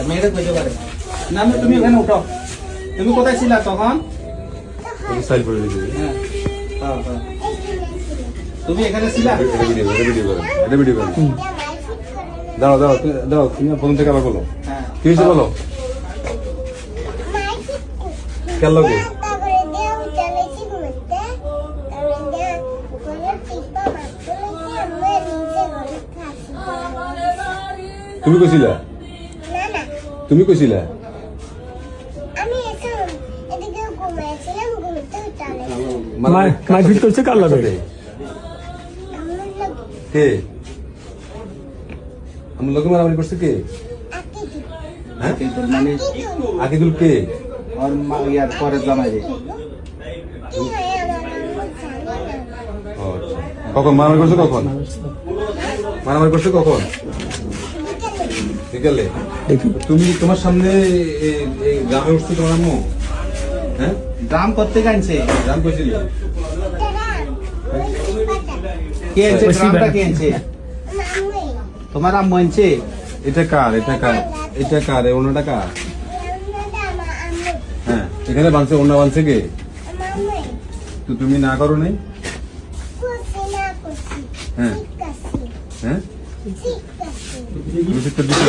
মেয়েরা কইতে পারে না। তুমি এখানে উঠো। তুমি কোথায় ছিলা তখন? সাইড করে দিবি। হ্যাঁ হ্যাঁ, তুমি এখানে ছিলা? এটা ভিডিও করো। দাও দাও দাও, তুমি ফোন থেকে আবার বলো। হ্যাঁ, কি হয়েছে বলো? কেন লোকে তুমি কইছিলা? তুমি কইছিলা? মারপিট করছে কার লাগে? কে আমার লোকে মারামারি করছে? কে? হ্যাঁ, মানে আকিদুল কে? ওর ইয়ার পরে জামাই রে। ও আচ্ছা। কখন মারামারি করছে? কখন মারামারি করছে? কখন? বিকালে। তুমি তোমার সামনে এই গ্রামে উঠছে তোমার আম্মু? হ্যাঁ, ড্রাম করতে আনছে। গ্রাম কইছিল? কে আনছে ড্রামটা? কে আনছে? তোমার আম্মু আনছে? এটা কার? এটা কার? এটা কার? এই ওনাটা কার? হ্যাঁ, এখানে বানছে, ওনা বানছে কে? তো তুমি না করো নাই? হ্যাঁ হ্যাঁ, তুমি শিক্ষা দিচ্ছ?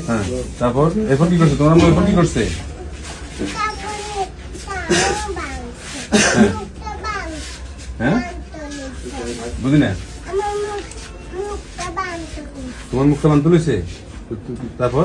হ্যাঁ, তারপর এখন কি করছে তোমার আম্মু? এখন কি করছে? হ্যাঁ, বুঝি না। তোমার মুখটা বান তুলেছে? তারপর